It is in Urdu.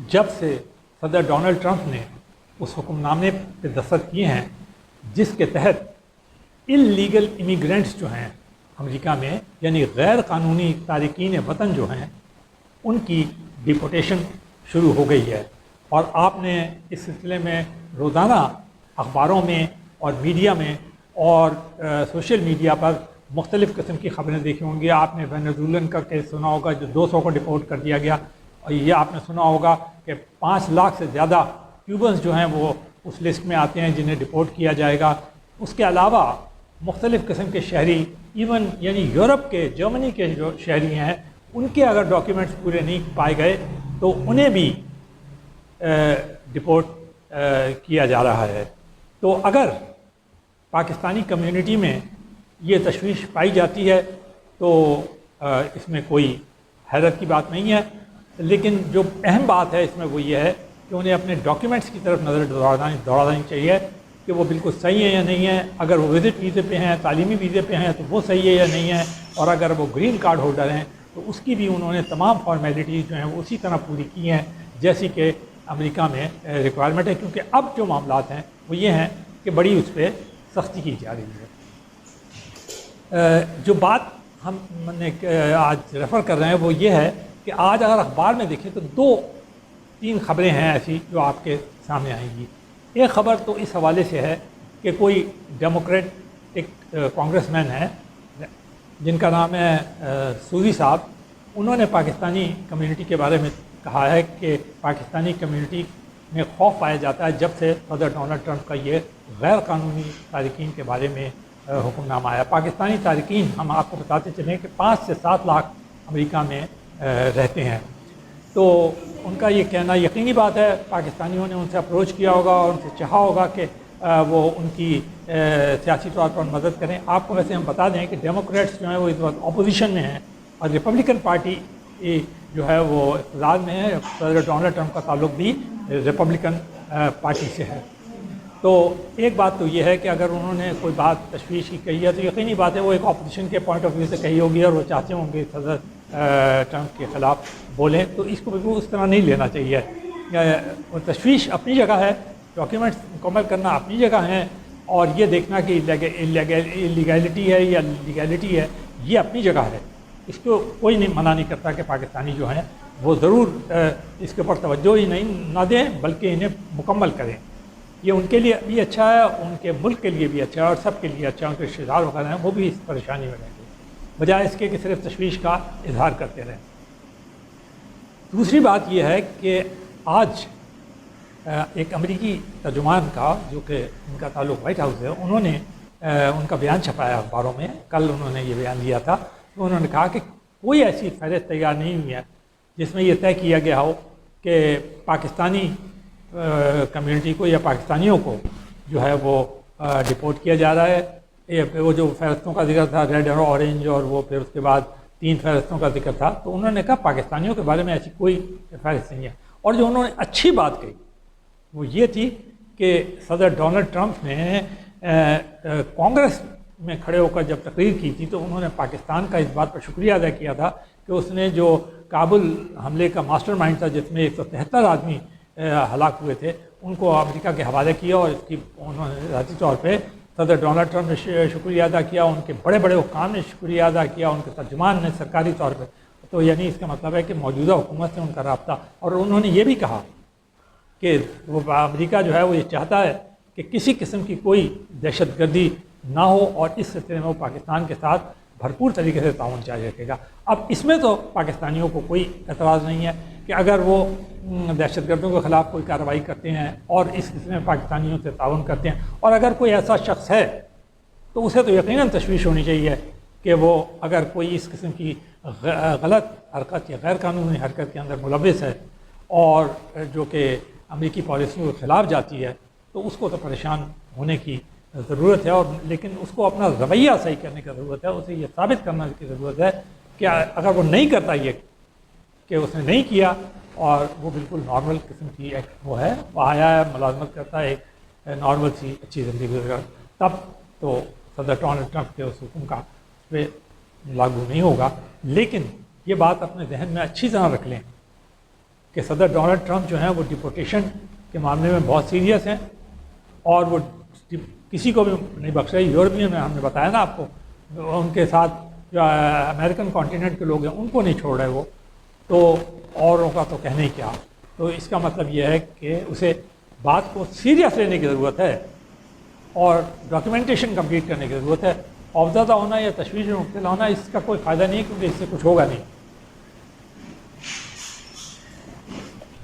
جب سے صدر ڈونلڈ ٹرمپ نے اس حکم نامے پہ دستخط کیے ہیں جس کے تحت انلیگل امیگرینٹس جو ہیں امریکہ میں، یعنی غیر قانونی تارکین وطن جو ہیں، ان کی ڈیپورٹیشن شروع ہو گئی ہے. اور آپ نے اس سلسلے میں روزانہ اخباروں میں اور میڈیا میں اور سوشل میڈیا پر مختلف قسم کی خبریں دیکھی ہوں گی. آپ نے وینزویلن کا کیس سنا ہوگا جو 200 کو ڈپورٹ کر دیا گیا، اور یہ آپ نے سنا ہوگا کہ 5 لاکھ سے زیادہ کیوبنز جو ہیں وہ اس لسٹ میں آتے ہیں جنہیں ڈپورٹ کیا جائے گا. اس کے علاوہ مختلف قسم کے شہری، ایون یعنی یورپ کے، جرمنی کے جو شہری ہیں، ان کے اگر ڈاکیومنٹس پورے نہیں پائے گئے تو انہیں بھی ڈپورٹ کیا جا رہا ہے. تو اگر پاکستانی کمیونٹی میں یہ تشویش پائی جاتی ہے تو اس میں کوئی حیرت کی بات نہیں ہے، لیکن جو اہم بات ہے اس میں وہ یہ ہے کہ انہیں اپنے ڈاکیومنٹس کی طرف نظر دوڑانی چاہیے کہ وہ بالکل صحیح ہے یا نہیں ہے. اگر وہ وزٹ ویزے پہ ہیں، تعلیمی ویزے پہ ہیں تو وہ صحیح ہے یا نہیں ہے، اور اگر وہ گرین کارڈ ہولڈر ہیں تو اس کی بھی انہوں نے تمام فارمیلٹیز جو ہیں وہ اسی طرح پوری کی ہیں جیسی کہ امریکہ میں ریکوائرمنٹ ہے. کیونکہ اب جو معاملات ہیں وہ یہ ہیں کہ بڑی اس پہ سختی کی جا رہی ہے. جو بات ہم نے آج ریفر کر رہے ہیں وہ یہ ہے کہ آج اگر اخبار میں دیکھیں تو 2-3 خبریں ہیں ایسی جو آپ کے سامنے آئیں گی. ایک خبر تو اس حوالے سے ہے کہ کوئی ڈیموکریٹک کانگریس مین ہے جن کا نام ہے سوزی صاحب. انہوں نے پاکستانی کمیونٹی کے بارے میں کہا ہے کہ پاکستانی کمیونٹی میں خوف پایا جاتا ہے جب سے صدر ڈونلڈ ٹرمپ کا یہ غیر قانونی تارکین کے بارے میں حکم نامہ آیا. پاکستانی تارکین ہم آپ کو بتاتے چلیں کہ 5 سے 7 لاکھ امریکہ میں رہتے ہیں. تو ان کا یہ کہنا یقینی بات ہے پاکستانیوں نے ان سے اپروچ کیا ہوگا اور ان سے چاہا ہوگا کہ وہ ان کی سیاسی طور پر مدد کریں. آپ کو ویسے ہم بتا دیں کہ ڈیموکریٹس جو ہیں وہ اس وقت اپوزیشن میں ہیں اور ریپبلکن پارٹی جو ہے وہ اقتدار میں ہے. صدر ڈونلڈ ٹرمپ کا تعلق بھی ریپبلکن پارٹی سے ہے. تو ایک بات تو یہ ہے کہ اگر انہوں نے کوئی بات تشویش کی کہی ہے تو یقینی بات ہے وہ ایک اپوزیشن کے پوائنٹ آف ویو سے کہی ہوگی اور وہ چاہتے ہوں گے صدر ٹرمپ کے خلاف بولیں. تو اس کو بالکل اس طرح نہیں لینا چاہیے. تشویش اپنی جگہ ہے، ڈاکیومنٹس مکمل کرنا اپنی جگہ ہیں، اور یہ دیکھنا کہ لیگیلٹی ہے یا لیگیلٹی ہے یہ اپنی جگہ ہے. اس کو کوئی نہیں منع نہیں کرتا کہ پاکستانی جو ہیں وہ ضرور اس کے اوپر توجہ ہی نہ دیں بلکہ انہیں مکمل کریں. یہ ان کے لیے بھی اچھا ہے، ان کے ملک کے لیے بھی اچھا ہے، اور سب کے لیے اچھا ہے. ان کے رشتہ دار وغیرہ ہیں وہ بھی اس پریشانی میں رہیں گے بجائے اس کے کہ صرف تشویش کا اظہار کرتے رہیں. دوسری بات یہ ہے کہ آج ایک امریکی ترجمان کا جو کہ ان کا تعلق وائٹ ہاؤس ہے، انہوں نے ان کا بیان چھپایا اخباروں میں. کل انہوں نے یہ بیان دیا تھا. تو انہوں نے کہا کہ کوئی ایسی فہرست تیار نہیں ہوئی ہے جس میں یہ طے کیا گیا ہو کہ پاکستانی کمیونٹی کو یا پاکستانیوں کو جو ہے وہ ڈپورٹ کیا جا رہا ہے. وہ جو فہرستوں کا ذکر تھا ریڈ اور اورنج، اور وہ پھر اس کے بعد 3 فہرستوں کا ذکر تھا، تو انہوں نے کہا پاکستانیوں کے بارے میں ایسی کوئی فہرست نہیں ہے. اور جو انہوں نے اچھی بات کہی وہ یہ تھی کہ صدر ڈونلڈ ٹرمپ نے کانگریس میں کھڑے ہو کر جب تقریر کی تھی تو انہوں نے پاکستان کا اس بات پر شکریہ ادا کیا تھا کہ اس نے جو کابل حملے کا ماسٹر مائنڈ تھا جس میں 173 آدمی ہلاک ہوئے تھے ان کو امریکہ کے حوالے کیا، اور اس کی انہوں نے ذاتی طور پہ صدر ڈونلڈ ٹرمپ نے شکریہ ادا کیا، ان کے بڑے بڑے حکام نے شکریہ ادا کیا، ان کے ترجمان نے سرکاری طور پہ. تو یعنی اس کا مطلب ہے کہ موجودہ حکومت سے ان کا رابطہ. اور انہوں نے یہ بھی کہا کہ وہ امریکہ جو ہے وہ یہ چاہتا ہے کہ کسی قسم کی کوئی دہشت گردی نہ ہو، اور اس سلسلے میں وہ پاکستان کے ساتھ بھرپور طریقے سے تعاون جاری رکھے گا. اب اس میں تو پاکستانیوں کو کوئی اعتراض نہیں ہے کہ اگر وہ دہشت گردوں کے خلاف کوئی کارروائی کرتے ہیں اور اس سلسلے میں پاکستانیوں سے تعاون کرتے ہیں، اور اگر کوئی ایسا شخص ہے تو اسے تو یقیناً تشویش ہونی چاہیے کہ وہ اگر کوئی اس قسم کی غلط حرکت یا غیر قانونی حرکت کے اندر ملوث ہے اور جو کہ امریکی پالیسیوں کے خلاف جاتی ہے تو اس کو تو پریشان ہونے کی ضرورت ہے. اور لیکن اس کو اپنا رویہ صحیح کرنے کی ضرورت ہے. اسے یہ ثابت کرنے کی ضرورت ہے کہ اگر وہ نہیں کرتا یہ کہ اس نے نہیں کیا اور وہ بالکل نارمل قسم کی ایک وہ ہے، وہ آیا ہے ملازمت کرتا ہے، ایک نارمل سی اچھی زندگی گزر، تب تو صدر ڈونلڈ ٹرمپ کے اس حکم کا اس پہ لاگو نہیں ہوگا. لیکن یہ بات اپنے ذہن میں اچھی طرح رکھ لیں کہ صدر ڈونلڈ ٹرمپ جو ہیں وہ ڈپورٹیشن کے معاملے میں بہت سیریس ہیں اور وہ کسی کو بھی نہیں بخش رہے. یورپین میں ہم نے بتایا نا آپ کو, ان کے ساتھ جو امریکن کانٹیننٹ کے لوگ ہیں ان کو نہیں چھوڑ رہے وہ, تو اوروں کا تو کہنے ہی کیا. تو اس کا مطلب یہ ہے کہ اسے بات کو سیریس لینے کی ضرورت ہے اور ڈاکیومنٹیشن کمپلیٹ کرنے کی ضرورت ہے. خوفزدہ ہونا یا تشویش میں مبتلا ہونا اس کا کوئی فائدہ نہیں ہے, کیونکہ اس سے کچھ ہوگا نہیں.